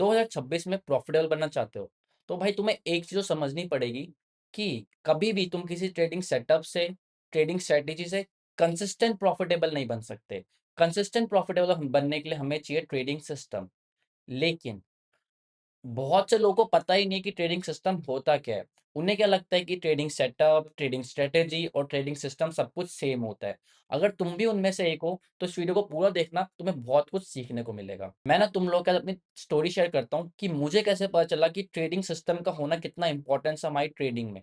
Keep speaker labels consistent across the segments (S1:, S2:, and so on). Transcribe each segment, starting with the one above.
S1: 2026 में प्रॉफिटेबल बनना चाहते हो, तो भाई तुम्हें एक चीज़ तो समझनी पड़ेगी कि कभी भी तुम किसी ट्रेडिंग सेटअप से, ट्रेडिंग स्ट्रैटेजी से कंसिस्टेंट प्रॉफिटेबल नहीं बन सकते। कंसिस्टेंट प्रॉफिटेबल हम बनने के लिए हमें चाहिए ट्रेडिंग सिस्टम। लेकिन बहुत से लोगों को पता ही नहीं कि ट्रेडिंग सिस्टम होता क्या है। उन्हें क्या लगता है कि ट्रेडिंग सेटअप, ट्रेडिंग स्ट्रेटेजी और ट्रेडिंग सिस्टम सब कुछ सेम होता है। अगर तुम भी उनमें से एक हो, तो इस वीडियो को पूरा देखना, तुम्हें बहुत कुछ सीखने को मिलेगा। मैं ना तुम लोग के साथ अपनी स्टोरी शेयर करता हूँ कि मुझे कैसे पता चला कि ट्रेडिंग सिस्टम का होना कितना इंपॉर्टेंस है हमारी ट्रेडिंग में।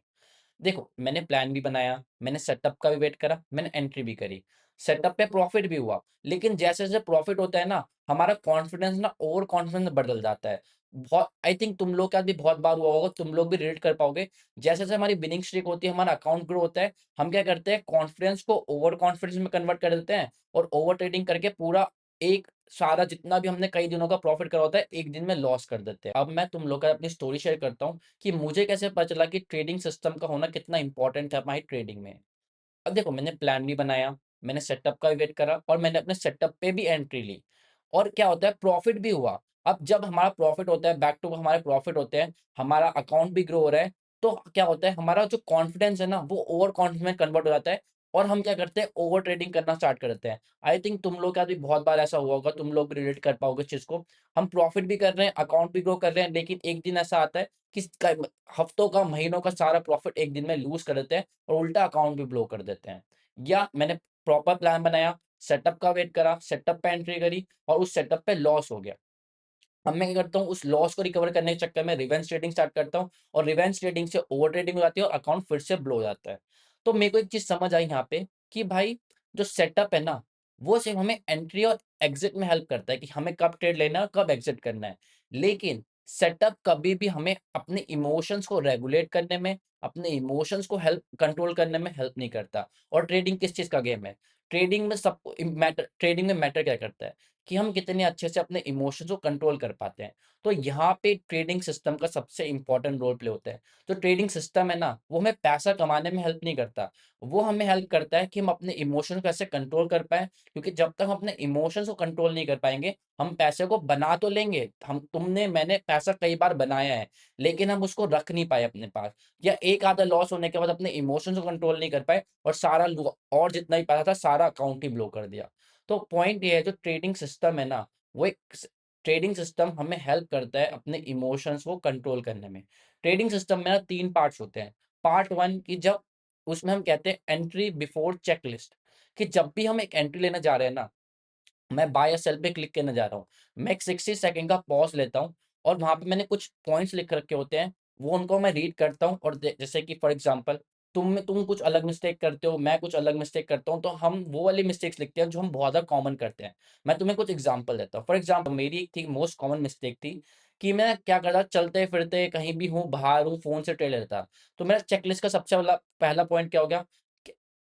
S1: देखो, मैंने प्लान भी बनाया, मैंने सेटअप का भी वेट करा, मैंने एंट्री भी करी। सेटअप पे प्रॉफिट भी हुआ, लेकिन जैसे-जैसे प्रॉफिट होता है ना, हमारा कॉन्फिडेंस ना ओवर कॉन्फिडेंस बदल जाता है। बहुत आई थिंक तुम लोग के साथ भी बहुत बार हुआ होगा, तुम लोग भी रिलेट कर पाओगे। जैसे-जैसे हमारी विनिंग स्ट्रीक होती है, हमारा अकाउंट ग्रो होता है, हम क्या करते हैं कॉन्फिडेंस को ओवर कॉन्फिडेंस में कन्वर्ट कर देते हैं और ओवर ट्रेडिंग करके पूरा एक सारा जितना भी हमने कई दिनों का प्रॉफिट करा होता है, एक दिन में लॉस कर देते हैं। अब मैं तुम लोग के साथ अपनी स्टोरी शेयर करता हूँ कि मुझे कैसे पता चला कि ट्रेडिंग सिस्टम का होना कितना इंपॉर्टेंट है हमारी ट्रेडिंग में। अब देखो, मैंने प्लान भी बनाया, मैंने सेटअप का भी वेट करा और मैंने अपने सेटअप पे भी एंट्री ली और क्या होता है प्रॉफिट भी हुआ। अब जब हमारा प्रॉफिट होता है, बैक टू हमारे प्रॉफिट होते हैं, हमारा अकाउंट भी ग्रो हो रहा है, तो क्या होता है हमारा जो कॉन्फिडेंस है ना वो ओवर कॉन्फिडेंस में कन्वर्ट हो जाता है और हम क्या करते हैं ओवर ट्रेडिंग करना स्टार्ट कर देते हैं। आई थिंक तुम लोग का भी बहुत बार ऐसा हुआ होगा, तुम लोग भी रिलेट कर पाओगे इस चीज को। हम प्रॉफिट भी कर रहे हैं, अकाउंट भी ग्रो कर रहे हैं, लेकिन एक दिन ऐसा आता है कि हफ्तों का, महीनों का सारा प्रॉफिट एक दिन में लूज कर देते हैं और उल्टा अकाउंट भी ब्लो कर देते हैं। या मैंने प्रॉपर प्लान बनाया, सेटअप का वेट करा, सेटअप पे एंट्री करी और उस सेटअप पे लॉस हो गया। अब मैं क्या करता हूँ, उस लॉस को रिकवर करने के चक्कर में रिवेंज ट्रेडिंग स्टार्ट करता हूँ और रिवेंज ट्रेडिंग से ओवर ट्रेडिंग हो जाती है और अकाउंट फिर से ब्लो हो जाता है। तो मेरे को एक चीज़ समझ आई यहाँ पे कि भाई जो सेटअप है ना, वो सिर्फ हमें एंट्री और एग्ज़िट में हेल्प करता है कि हमें कब ट्रेड लेना है और कब एग्ज़िट करना है। लेकिन सेटअप कभी भी हमें अपने इमोशंस को रेगुलेट करने में, अपने इमोशंस को हेल्प कंट्रोल करने में हेल्प नहीं करता। और ट्रेडिंग किस चीज़ का गेम है? ट्रेडिंग में मैटर क्या करता है? कि हम कितने अच्छे से अपने इमोशंस को कंट्रोल कर पाते हैं। तो यहाँ पे ट्रेडिंग सिस्टम का सबसे इम्पोर्टेंट रोल प्ले होता है। जो ट्रेडिंग सिस्टम है ना, वो हमें पैसा कमाने में हेल्प नहीं करता। वो हमें हेल्प करता है कि हम अपने इमोशंस को कैसे कंट्रोल कर पाएँ, क्योंकि जब तक हम अपने इमोशंस को कंट्रोल नहीं कर पाएँगे, हम पैसे को बना तो लेंगे। हम तुमने मैंने पैसा कई बार बनाया है, लेकिन हम उसको रख नहीं पाए अपने पास, या एक आधा लॉस होने के बाद अपने इमोशंस को कंट्रोल नहीं कर पाए और सारा लु और जितना भी पैसा था सारा अकाउंट ही ब्लो कर दिया। तो पॉइंट ये है, जो ट्रेडिंग सिस्टम है ना, वो एक ट्रेडिंग सिस्टम हमें हेल्प करता है अपने इमोशंस को कंट्रोल करने में। ट्रेडिंग सिस्टम में ना 3 पार्ट्स होते हैं। पार्ट 1 कि जब उसमें हम कहते हैं एंट्री बिफोर चेकलिस्ट, कि जब भी हम एक एंट्री लेने जा रहे हैं ना, मैं बाय या सेल पे क्लिक करने जा रहा हूँ। मैं एक 60 सेकंड का पॉज़ लेता हूँ और वहाँ पे मैंने कुछ पॉइंट्स लिख रखे होते हैं, वो उनको मैं रीड करता हूँ और जैसे कि फॉर एग्ज़ाम्पल तुम कुछ अलग मिस्टेक करते हो, मैं कुछ अलग मिस्टेक करता हूँ, तो हम वो वाली मिस्टेक्स लिखते हैं जो हम बहुत ज़्यादा कॉमन करते हैं। मैं तुम्हें कुछ एग्ज़ाम्पल देता हूँ। फॉर एग्ज़ाम्पल मेरी एक थी मोस्ट कॉमन मिस्टेक थी कि मैं क्या करता, चलते-फिरते कहीं भी हूँ, बाहर हूँ, फ़ोन से ट्रेड लेता। तो मेरा चेकलिस्ट का सबसे वाला पहला पॉइंट क्या हो गया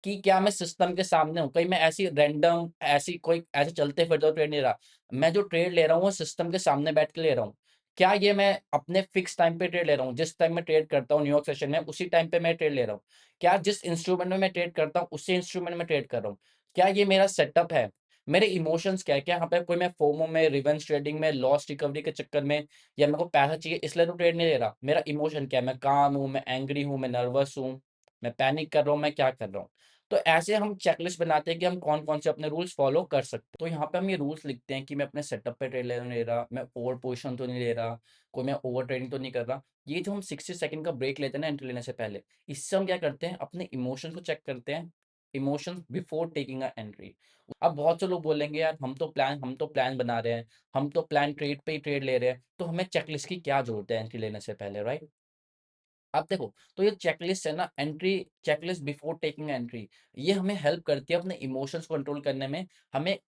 S1: कि क्या मैं सिस्टम के सामने हूँ? कहीं मैं ऐसी रैंडम ऐसी कोई ऐसे चलते-फिरते हुए ट्रेड नहीं रहा। मैं जो ट्रेड ले रहा हूँ, वो सिस्टम के सामने बैठ के ले रहा हूँ। क्या ये मैं अपने फिक्स टाइम पे ट्रेड ले रहा हूँ? जिस टाइम मैं ट्रेड करता हूँ न्यूयॉर्क सेशन में, उसी टाइम पे मैं ट्रेड ले रहा हूँ। क्या जिस इंस्ट्रूमेंट में मैं ट्रेड करता हूँ, उसी इंस्ट्रूमेंट में ट्रेड कर रहा हूँ? क्या ये मेरा सेटअप है? मेरे इमोशंस क्या है? क्या यहाँ पे कोई मैं फोमो में, रिवेंज ट्रेडिंग में, लॉस रिकवरी के चक्कर में, या मेरे को पैसा चाहिए इसलिए तो ट्रेड नहीं ले रहा? मेरा इमोशन क्या है? मैं काम हूँ, मैं एंग्री हूँ, मैं नर्वस हूँ, मैं पैनिक कर रहा हूँ, मैं क्या कर रहा हूँ? तो ऐसे हम चेकलिस्ट बनाते हैं कि हम कौन-कौन से अपने रूल्स फ़ॉलो कर सकते हैं। तो यहाँ पे हम ये रूल्स लिखते हैं कि मैं अपने सेटअप पे ट्रेड ले नहीं रहा, मैं ओवर पोज़ीशन तो नहीं ले रहा, कोई मैं ओवर ट्रेडिंग तो नहीं कर रहा। ये जो हम 60 सेकंड का ब्रेक लेते हैं ना एंट्री लेने से पहले, इससे हम क्या करते हैं, अपने इमोशन को चेक करते हैं, emotions before taking a entry. अब बहुत से लोग बोलेंगे यार हम तो प्लान बना रहे हैं, हम तो प्लान ट्रेड पे ही ट्रेड ले रहे हैं, तो हमें चेकलिस्ट की क्या ज़रूरत है एंट्री लेने से पहले, राइट? अब देखो, तो ये चेकलिस्ट है ना, entry checklist before taking entry, ये हमें हेल्प करती है अपने इमोशंस कंट्रोल करने में। हमें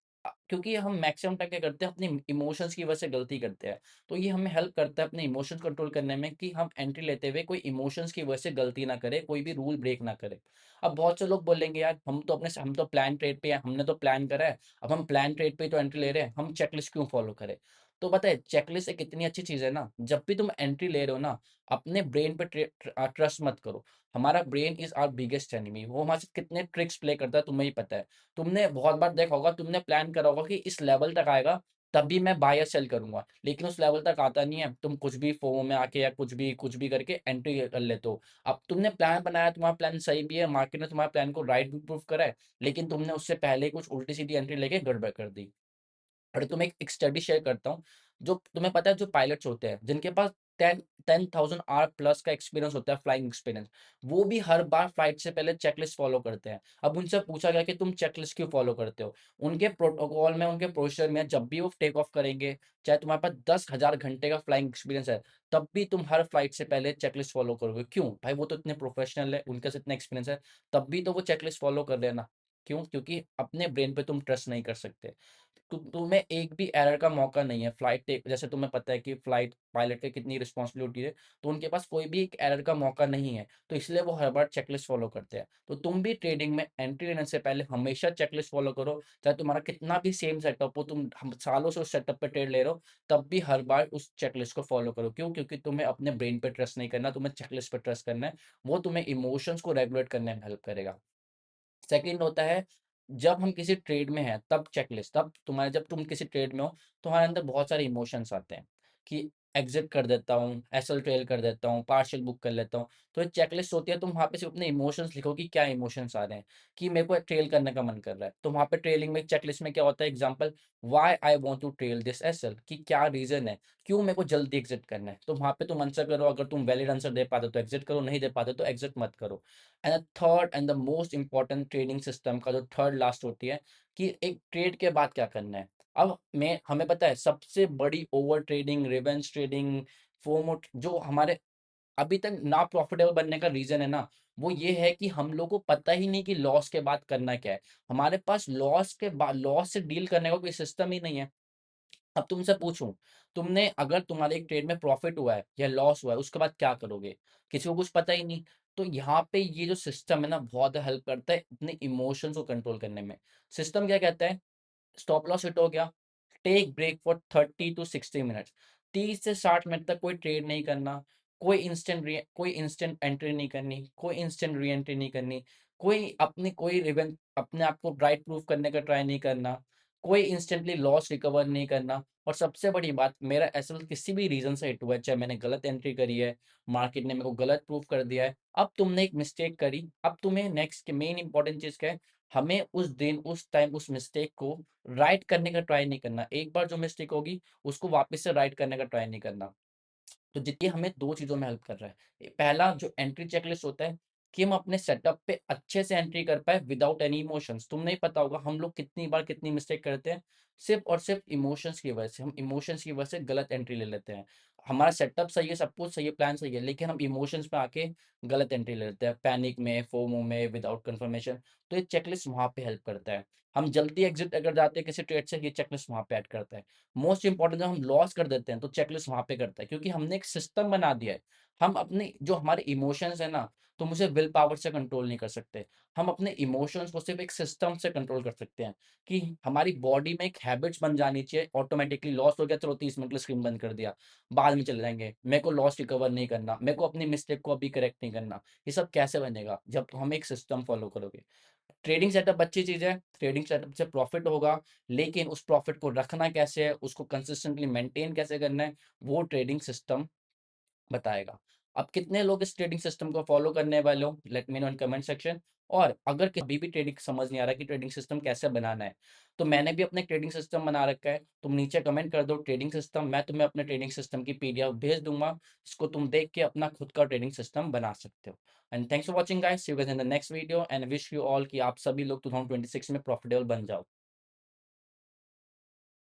S1: क्योंकि हम मैक्सिमम टाइम क्या करते हैं, अपने इमोशंस की वजह से गलती करते हैं। तो ये हमें हेल्प करता है अपने इमोशंस कंट्रोल करने में कि हम एंट्री लेते हुए कोई इमोशंस की वजह से गलती ना करें, कोई भी रूल ब्रेक ना करें। अब बहुत से लोग बोलेंगे यार हम तो प्लान ट्रेड पे हैं, हमने तो प्लान करा है, अब हम प्लान ट्रेड पे ही तो एंट्री ले रहे हैं, हम चेकलिस्ट क्यों फॉलो करें? तो पता है चेकलिस्ट एक इतनी अच्छी चीज़ है ना, जब भी तुम एंट्री ले रहे हो ना, अपने ब्रेन पे ट्रस्ट मत करो। हमारा brain is our biggest enemy. वो हमारे साथ कितने ट्रिक्स प्ले करता है तुम्हें ही पता है। तुमने बहुत बार देखा होगा, तुमने प्लान करा होगा कि इस लेवल तक आएगा, तभी मैं बाय या सेल करूँगा। लेकिन उस लेवल तक आता नहीं है, तुम कुछ भी फोमो में आके या कुछ भी करके एंट्री कर लेते हो। अब तुमने प्लान बनाया, तुम्हारा प्लान सही भी है, मार्केट ने तुम्हारे प्लान को राइट भी प्रूव करा है, लेकिन तुमने उससे पहले ही कुछ उल्टी-सीधी एंट्री लेके गड़बड़ कर दी। और तुम्हें एक स्टडी शेयर करता हूँ, जो तुम्हें पता है जो पायलट्स होते हैं, जिनके पास 10,000 आवर प्लस का एक्सपीरियंस होता है, फ्लाइंग एक्सपीरियंस, वो भी हर बार फ्लाइट से पहले चेकलिस्ट फॉलो करते हैं। अब उनसे पूछा गया कि तुम चेकलिस्ट क्यों फॉलो करते हो? उनके प्रोटोकॉल में, उनके प्रोसीजर में जब भी वो टेक ऑफ करेंगे, चाहे तुम्हारे पास 10,000 घंटे का फ्लाइंग एक्सपीरियंस है, तब भी तुम हर फ्लाइट से पहले चेकलिस्ट फॉलो करोगे। क्यों? भाई वो तो इतने प्रोफेशनल है, उनके पास इतना एक्सपीरियंस है, तब भी तो वो चेकलिस्ट फॉलो कर रहे हैं ना। क्यों? क्योंकि अपने ब्रेन पे तुम ट्रस्ट नहीं कर सकते। तुम्हें एक भी एरर का मौका नहीं है। फ्लाइट टेक जैसे तुम्हें पता है कि फ्लाइट पायलट की कितनी रिस्पॉन्सिबिलिटी है, तो उनके पास कोई भी एक एरर का मौका नहीं है, तो इसलिए वो हर बार चेकलिस्ट फॉलो करते हैं। तो तुम भी ट्रेडिंग में एंट्री लेने से पहले हमेशा चेकलिस्ट फॉलो करो, चाहे तुम्हारा कितना भी सेम सेटअप हो, तुम हम सालों से उस सेटअप पे ट्रेड ले रहे हो, तब भी हर बार उस चेकलिस्ट को फॉलो करो। क्यों? क्योंकि तुम्हें अपने ब्रेन पे ट्रस्ट नहीं करना, तुम्हें चेकलिस्ट पे ट्रस्ट करना है। वो तुम्हें इमोशंस को रेगुलेट करने में हेल्प करेगा। सेकंड होता है, जब हम किसी ट्रेड में हैं तब चेकलिस्ट, तब तुम्हारे जब तुम किसी ट्रेड में हो, तुम्हारे अंदर बहुत सारे इमोशंस आते हैं कि एग्जिट कर देता हूँ, एसएल ट्रेल कर देता हूँ, पार्शियल बुक कर लेता हूँ। तो एक चेकलिस्ट होती है, तुम वहाँ पे सिर्फ अपने इमोशंस लिखो कि क्या इमोशंस आ रहे हैं, कि मेरे को ट्रेल करने का मन कर रहा है। तो वहाँ पे ट्रेलिंग में चेकलिस्ट में क्या होता है, example, why I want to trail this SL, कि क्या रीजन है, क्यों मेरे को जल्दी एग्जिट करना है। तो वहाँ पे तुम आंसर करो, अगर तुम वैलिड आंसर दे पाते हो तो एग्जिट करो, नहीं दे पाते तो एग्जिट मत करो। And third and the most important trading system का जो थर्ड लास्ट होती है, कि एक ट्रेड के बाद क्या करना है। अब मैं हमें पता है सबसे बड़ी over trading, revenge trading, FOMO जो हमारे अभी तक ना प्रॉफिटेबल बनने का रीजन है ना, वो ये है कि हम लोग को पता ही नहीं कि लॉस के बाद करना क्या है। हमारे पास लॉस के बाद, लॉस से डील करने का कोई सिस्टम ही नहीं है। अब तुमसे पूछूं, तुमने अगर तुम्हारे एक ट्रेड में प्रॉफिट हुआ है या लॉस हुआ है, उसके बाद क्या करोगे? किसी को कुछ पता ही नहीं। तो यहाँ पे ये जो सिस्टम है ना, बहुत हेल्प करता है अपने इमोशंस को कंट्रोल करने में। सिस्टम क्या कहता है, स्टॉप लॉस हिट हो गया, take break for 30 to 60 minutes, 30 से 60 मिनट तक कोई ट्रेड नहीं करना, कोई इंस्टेंट एंट्री नहीं करनी, कोई इंस्टेंट री एंट्री नहीं करनी, कोई रिवेंज अपने आप को राइट प्रूफ करने का ट्राई नहीं करना, कोई इंस्टेंटली लॉस रिकवर नहीं करना। और सबसे बड़ी बात, मेरा एसएल किसी भी रीजन से हिट हुआ है, चाहे मैंने गलत एंट्री करी है, मार्केट ने मेरे को गलत प्रूफ कर दिया है, अब तुमने एक मिस्टेक करी, अब तुम्हें नेक्स्ट मेन इंपॉर्टेंट चीज क्या है, हमें उस दिन, उस टाइम, उस मिस्टेक को राइट करने का ट्राई नहीं करना। एक बार जो मिस्टेक होगी, उसको वापस से राइट करने का ट्राई नहीं करना। तो ये हमें 2 चीज़ों में हेल्प कर रहा है। पहला जो एंट्री चेकलिस्ट होता है, कि हम अपने सेटअप पे अच्छे से एंट्री कर पाएँ विदाउट एनी इमोशंस। तुम्हें नहीं पता होगा हम लोग कितनी बार कितनी मिस्टेक करते हैं, सिर्फ़ और सिर्फ़ इमोशंस की वजह से। हम इमोशंस की वजह से गलत एंट्री ले लेते हैं। हमारा सेटअप सही है, सब कुछ सही है, प्लान सही है, लेकिन हम इमोशंस में आके गलत एंट्री ले लेते हैं, पैनिक में, फोमो में, विदाउट कन्फर्मेशन। तो ये चेकलिस्ट वहाँ पे हेल्प करता है। हम जल्दी एग्ज़िट अगर जाते हैं किसी ट्रेड से, ये चेकलिस्ट वहाँ पे ऐड करता है। मोस्ट इम्पोर्टेंट, जब हम लॉस कर देते हैं तो चेकलिस्ट वहाँ पे करता है, क्योंकि हमने एक सिस्टम बना दिया है। हम अपने जो हमारे इमोशंस है ना, तुम उसे विल पावर से कंट्रोल नहीं कर सकते। हम अपने इमोशंस को सिर्फ एक सिस्टम से कंट्रोल कर सकते हैं, कि हमारी बॉडी में एक हैबिट्स बन जानी चाहिए। ऑटोमेटिकली लॉस हो गया, चलो 30 मिनट के लिए स्क्रीन बंद कर दिया, बाद में चले जाएंगे, मेरे को लॉस रिकवर नहीं करना, मेरे को अपनी मिस्टेक को अभी करेक्ट नहीं करना। ये सब कैसे बनेगा, जब हम एक सिस्टम फॉलो करोगे। ट्रेडिंग सेटअप अच्छी चीज़ है, ट्रेडिंग सेटअप से प्रॉफ़िट होगा, लेकिन उस प्रॉफ़िट को रखना कैसे है, उसको कंसिस्टेंटली मेंटेन कैसे करना है, वो ट्रेडिंग सिस्टम बताएगा। अब कितने लोग इस ट्रेडिंग सिस्टम को फ़ॉलो करने वाले हो? Let me know in comment section. और अगर अभी भी ट्रेडिंग समझ नहीं आ रहा कि ट्रेडिंग सिस्टम कैसे बनाना है, तो मैंने भी अपना एक ट्रेडिंग सिस्टम बना रखा है। तुम नीचे कमेंट कर दो ट्रेडिंग सिस्टम, मैं तुम्हें अपने ट्रेडिंग सिस्टम की पीडीएफ भेज दूँगा, जिसको तुम देख के अपना खुद का ट्रेडिंग सिस्टम बना सकते हो। And thanks for watching guys, see you guys in the next video and wish you all कि आप सभी लोग 2026 में प्रॉफिटेबल बन जाओ।